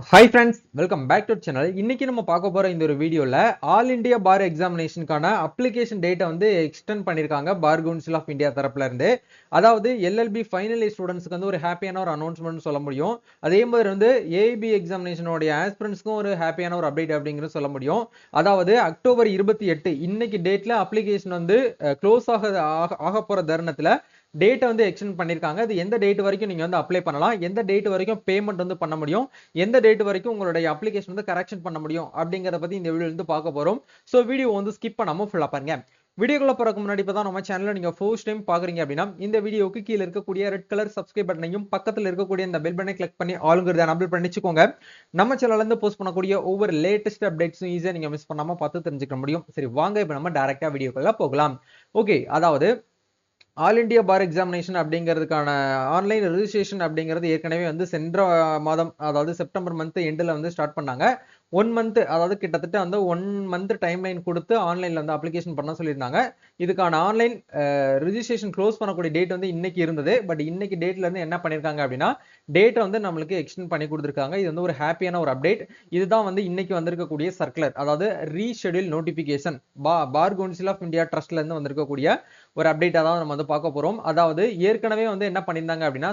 Hi friends, welcome back to channel. இன்னைக்கு நம்ம பார்க்க போற இந்த ஒரு வீடியோல ஆல் இந்தியா பார் எக்ஸாமினேஷனுக்கான அப்ளிகேஷன் டேட்டை வந்து எக்ஸ்டெண்ட் பண்ணிருக்காங்க பார் கவுன்சில் ஆஃப் இந்தியா தரப்புல இருந்து. அதாவது எல்எல்பி ஃபைனல் இயர் ஸ்டூடெண்ட்ஸ்க்கு வந்து ஒரு ஹாப்பியான ஒரு அனௌன்ஸ்மெண்ட் சொல்ல முடியும். அதே மாதிரி வந்து ஏஐபி எக்ஸாமினேஷனோட ஆஸ்பிரண்ட்ஸ்க்கும் ஒரு ஹாப்பியான ஒரு அப்டேட் அப்படிங்கிறது சொல்ல முடியும். அதாவது அக்டோபர் 28 இன்னைக்கு டேட்ல அப்ளிகேஷன் வந்து க்ளோஸ் ஆக போற தருணத்துல டேட்டை வந்து எக்ஸ்டெண்ட் பண்ணிருக்காங்க. அது எந்த டேட் வரைக்கும் நீங்க வந்து அப்ளை பண்ணலாம், எந்த டேட் வரைக்கும் பேமெண்ட் வந்து பண்ண முடியும், எந்த டேட் வரைக்கும் உங்களுடைய அப்ளிகேஷன் வந்து கரெக்ஷன் பண்ண முடியும் அப்படிங்கறத பத்தி இந்த வீடியோல இருந்து பார்க்க போறோம். சோ வீடியோ வந்து ஸ்கிப் பண்ணாம ஃபுல்லா பாருங்க. வீடியோக்குள்ள போறதுக்கு முன்னாடி இப்பதான் நம்ம சேனலை நீங்க ஃபர்ஸ்ட் டைம் பாக்குறீங்க அப்படின்னா இந்த வீடியோக்கு கீழ இருக்கக்கூடிய ரெட் கலர் சப்ஸ்கிரைப் பட்டனையும் பக்கத்துல இருக்கக்கூடிய இந்த பெல் பட்டனை கிளிக் பண்ணி ஆளுங்கிறத எனேபிள் பண்ணிச்சுக்கோங்க. நம்ம சேனல்ல இருந்து போஸ்ட் பண்ணக்கூடிய ஒவ்வொரு லேட்டஸ்ட் அப்டேட்ஸும் ஈஸியா நீங்க மிஸ் பண்ணாம பார்த்து தெரிஞ்சுக்க முடியும். சரி வாங்க இப்ப நம்ம டைரக்டா வீடியோக்குள்ள போகலாம். ஓகே, அதாவது ஆல் இண்டியா பார் எக்ஸாமினேஷன் அப்படிங்கிறதுக்கான ஆன்லைன் ரெஜிஸ்ட்ரேஷன் அப்படிங்கிறது ஏற்கனவே வந்து சென்ற மாதம், அதாவது செப்டம்பர் மந்த் எண்டில் வந்து ஸ்டார்ட் பண்ணாங்க. 1 மந்த், அதாவது கிட்டத்தட்ட வந்து 1 மந்த் டைம் லைன் கொடுத்து ஆன்லைன்ல வந்து அப்ளிகேஷன் பண்ண சொல்லியிருந்தாங்க. இதுக்கான ஆன்லைன் ரிஜிஸ்ட்ரேஷன் க்ளோஸ் பண்ணக்கூடிய டேட் வந்து இன்னைக்கு இருந்தது. பட் இன்னைக்கு டேட்ல இருந்து என்ன பண்ணிருக்காங்க அப்படின்னா டேட்டை வந்து நம்மளுக்கு எக்ஸ்டெண்ட் பண்ணி கொடுத்துருக்காங்க. இது வந்து ஒரு ஹாப்பியான ஒரு அப்டேட். இதுதான் வந்து இன்னைக்கு வந்திருக்கக்கூடிய சர்க்குலர், அதாவது reschedule notification bar council of India ட்ரஸ்ட்ல இருந்து வந்திருக்கக்கூடிய ஒரு அப்டேட் தான் நம்ம வந்து பார்க்க போறோம். அதாவது ஏற்கனவே வந்து என்ன பண்ணியிருந்தாங்க அப்படின்னா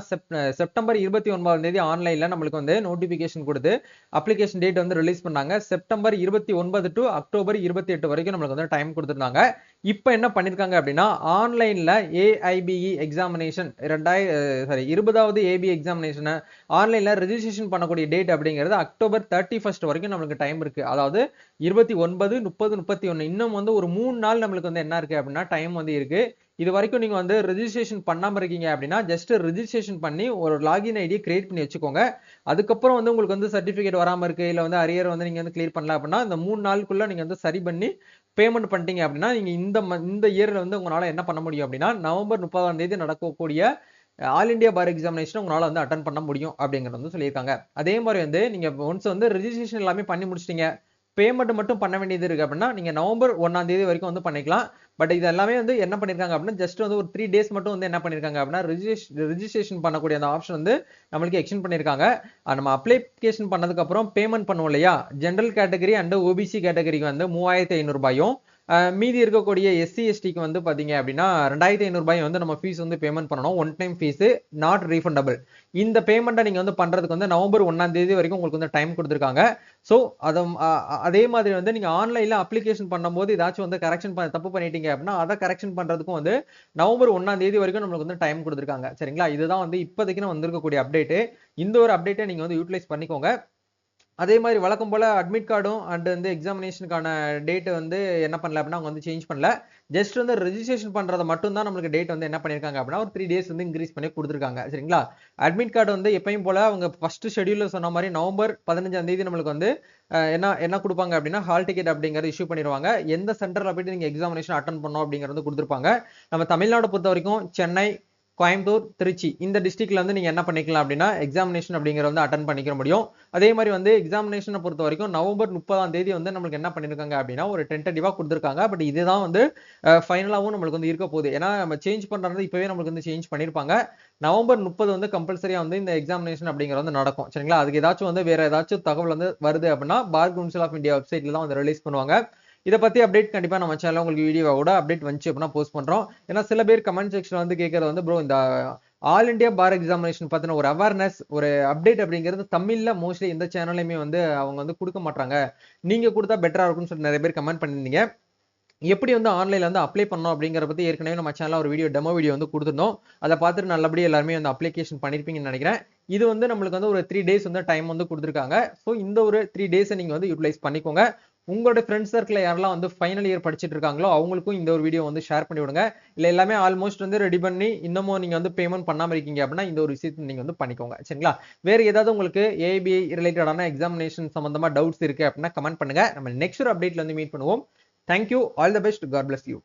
செப்டம்பர் 29ஆம் தேதி ஆன்லைன்ல நம்மளுக்கு வந்து நோட்டிபிகேஷன் கொடுத்து அப்ளிகேஷன் டேட் வந்து ரிலீஸ் பண்ணாங்க. செப்டம்பர் 29 டு அக்டோபர் 28 வரைக்கும் நம்மளுக்கு வந்து டைம் கொடுத்திருந்தாங்க. இப்போ என்ன பண்ணிருக்காங்க அப்படின்னா ஆன்லைன்ல ஏஐபிஇ எக்ஸாமினேஷன் 20வது ஏபி எக்ஸாமினேஷன் ஆன்லைன்ல ரெஜிஸ்ட்ரேஷன் பண்ணக்கூடிய டேட் அப்படிங்கிறது அக்டோபர் 31 வரைக்கும் நம்மளுக்கு டைம் இருக்கு. அதாவது 29, 30, 31 இன்னும் வந்து ஒரு 3 நாள் நம்மளுக்கு வந்து என்ன இருக்கு அப்படின்னா டைம் வந்து இருக்கு. இது வரைக்கும் நீங்க வந்து ரெஜிஸ்ட்ரேஷன் பண்ணாம இருக்கீங்க அப்படின்னா ஜஸ்ட் ரெஜிஸ்ட்ரேஷன் பண்ணி ஒரு லாகின் ஐடியை கிரியேட் பண்ணி வச்சுக்கோங்க. அதுக்கப்புறம் வந்து உங்களுக்கு வந்து சர்டிபிகேட் வராம இருக்கு, இல்ல வந்து அரியர் வந்து நீங்க வந்து கிளியர் பண்ணல அப்படின்னா இந்த 3 நாளுக்குள்ள நீங்க வந்து சரி பண்ணி பேமெண்ட் பண்ணிட்டீங்க அப்படின்னா நீங்க இந்த இயர்ல வந்து உங்களால என்ன பண்ண முடியும் அப்படின்னா நவம்பர் 30ஆம் தேதி நடக்கக்கூடிய ஆல் இண்டியா பார் எக்ஸாமினேஷன் உங்களால வந்து அட்டன் பண்ண முடியும் அப்படிங்கறது வந்து சொல்லியிருக்காங்க. அதே மாதிரி வந்து நீங்க ஒன்ஸ் வந்து ரெஜிஸ்ட்ரேஷன் எல்லாமே பண்ணி முடிச்சிட்டீங்க, பேமெண்ட் மட்டும் பண்ண வேண்டியது இருக்கு அப்படின்னா நீங்க நவம்பர் 1ஆம் தேதி வரைக்கும் வந்து பண்ணிக்கலாம். பட் இது எல்லாமே வந்து என்ன பண்ணிருக்காங்க அப்படின்னா ஜஸ்ட் வந்து ஒரு 3 டேஸ் மட்டும் வந்து என்ன பண்ணிருக்காங்க அப்படின்னா ரெஜிஸ்ட்ரேஷன் பண்ணக்கூடிய அந்த ஆப்ஷன் வந்து நம்மளுக்கு எக்ஸ்டெண்ட் பண்ணிருக்காங்க. நம்ம அப்ளிகேஷன் பண்ணதுக்கு அப்புறம் பேமெண்ட் பண்ணுவோம் இல்லையா, ஜெனரல் கேட்டகரி அண்ட் ஓபிசி கேட்டகரிக்கு வந்து 3500 ரூபாயும், மீதி இருக்கக்கூடிய எஸ்சி எஸ்டிக்கு வந்து பாத்தீங்க அப்படின்னா 2500 ரூபாய் வந்து நம்ம ஃபீஸ் வந்து பேமெண்ட் பண்ணணும். One time fees, not refundable. இந்த பேமெண்ட்டை நீங்க வந்து பண்றதுக்கு வந்து நவம்பர் 1ஆம் தேதி வரைக்கும் உங்களுக்கு வந்து டைம் கொடுத்துருக்காங்க. ஸோ அதே மாதிரி வந்து நீங்க ஆன்லைன்ல அப்ளிகேஷன் பண்ணும்போது ஏதாச்சும் வந்து கரெக்ஷன் தப்பு பண்ணிட்டீங்க அப்படின்னா அதை கரெக்ஷன் பண்றதுக்கும் வந்து நவம்பர் 1ஆம் தேதி வரைக்கும் நம்மளுக்கு வந்து டைம் கொடுத்துருக்காங்க. சரிங்களா, இதுதான் வந்து இப்போதைக்கு வந்திருக்கக்கூடிய அப்டேட். இந்த ஒரு அப்டேட்டை நீங்க வந்து யூட்டிலைஸ் பண்ணிக்கோங்க. அதே மாதிரி வழக்கம் போல அட்மிட் கார்டும் அண்ட் வந்து எக்ஸாமினேஷனுக்கான டேட் வந்து என்ன பண்ணல அப்படின்னா அவங்க வந்து சேஞ்ச் பண்ணல. ஜஸ்ட் வந்து ரெஜிஸ்ட்ரேஷன் பண்றத மட்டும் தான் நம்மளுக்கு டேட் வந்து என்ன பண்ணிருக்காங்க அப்படின்னா ஒரு 3 டேஸ் வந்து இன்க்ரீஸ் பண்ணி கொடுத்துருக்காங்க. சரிங்களா, அட்மிட் கார்டு வந்து எப்பயும் போல அவங்க ஃபர்ஸ்ட் ஷெட்யூல்ல சொன்ன மாதிரி நவம்பர் 15ஆம் தேதி நம்மளுக்கு வந்து என்ன என்ன கொடுப்பாங்க அப்படின்னா ஹால் டிக்கெட் அப்படிங்கறது இஷ்யூ பண்ணிடுவாங்க. எந்த சென்டர்ல போயிட்டு நீங்க எக்ஸாமினேஷன் அட்டன் பண்ணணும் அப்படிங்கறது கொடுத்துருப்பாங்க. நம்ம தமிழ்நாடு பொறுத்த வரைக்கும் சென்னை, கோயம்புத்தூர், திருச்சி இந்த டிஸ்ட்ரிக்ட்ல வந்து நீங்க என்ன பண்ணிக்கலாம் அப்படின்னா எக்ஸாமினேஷன் அப்படிங்கறத வந்து அட்டன் பண்ணிக்க முடியும். அதே மாதிரி வந்து எக்ஸாமினேஷனை பொறுத்த வரைக்கும் நவம்பர் 30ஆம் தேதி வந்து நம்மளுக்கு என்ன பண்ணிருக்காங்க அப்படின்னா ஒரு டென்டேட்டிவா கொடுத்துருக்காங்க. பட் இதுதான் வந்து ஃபைனலாவும் நம்மளுக்கு வந்து இருக்க போகுது. ஏன்னா நம்ம சேஞ்ச் பண்றது இப்பவே நம்மளுக்கு வந்து சேஞ்ச் பண்ணிருப்பாங்க. நவம்பர் 30 வந்து கம்பல்சரியா வந்து இந்த எக்ஸாமினேஷன் அப்படிங்கிறது வந்து நடக்கும். சரிங்களா, அதுக்கு ஏதாச்சும் வந்து வேற ஏதாச்சும் தகவல் வந்து வருது அப்படின்னா பார் கவுன்சில் ஆஃப் இந்தியா வெப்சைட்ல தான் வந்து ரிலீஸ் பண்ணுவாங்க. இதை பத்தி அப்டேட் கண்டிப்பா நம்ம சேனல்ல உங்களுக்கு வீடியோவோட அப்டேட் வந்துச்சு அப்படின்னா போஸ்ட் பண்றோம். ஏன்னா சில பேர் கமெண்ட் செக்ஷன்ல வந்து கேட்கறது வந்து ப்ரோ இந்த ஆல் இண்டியா பார் எக்ஸாமினேஷன் பத்தின ஒரு அவேர்னஸ், ஒரு அப்டேட் அப்படிங்கிறது தமிழ்ல மோஸ்ட்லி எந்த சேனலையுமே வந்து அவங்க வந்து கொடுக்க மாட்டாங்க, நீங்க கொடுத்தா பெட்டரா இருக்கும்னு சொல்லி நிறைய பேர் கமெண்ட் பண்ணிருந்தீங்க. எப்படி வந்து ஆன்லைன்ல வந்து அப்ளை பண்ணணும் அப்படிங்கறத பத்தி ஏற்கனவே நம்ம சேனல்ல ஒரு டெமோ வீடியோ வந்து கொடுத்திருந்தோம். அதை பார்த்துட்டு நல்லபடியா எல்லாருமே வந்து அப்ளிகேஷன் பண்ணிருப்பீங்கன்னு நினைக்கிறேன். இது வந்து நம்மளுக்கு வந்து ஒரு 3 டேஸ் வந்து டைம் வந்து கொடுத்துருக்காங்க. ஸோ இந்த ஒரு 3 டேஸை நீங்க வந்து யூட்டிலைஸ் பண்ணிக்கோங்க. உங்களோட ஃப்ரெண்ட்ஸ் சர்க்கிள் யாரெல்லாம் வந்து ஃபைனல் இயர் படிச்சுட்டு இருக்காங்களோ அவங்களுக்கும் இந்த ஒரு வீடியோ வந்து ஷேர் பண்ணி விடுங்க. இல்ல எல்லாமே ஆல்மோஸ்ட் வந்து ரெடி பண்ணி இன்னமும் நீங்க வந்து பேமெண்ட் பண்ணாம இருக்கீங்க அப்படின்னா இந்த ஒரு விஷயத்தை நீங்க வந்து பண்ணிக்கோங்க. சரிங்களா, வேற ஏதாவது உங்களுக்கு ஏபிஐ ரிலேட்டடான எக்ஸாமினேஷன் சம்பந்தமா டவுட்ஸ் இருக்கு அப்படின்னா கமெண்ட் பண்ணுங்க. நம்ம நெக்ஸ்ட் ஒரு அப்டேட்ல வந்து மீட் பண்ணுவோம். Thank you, all the best, God bless you.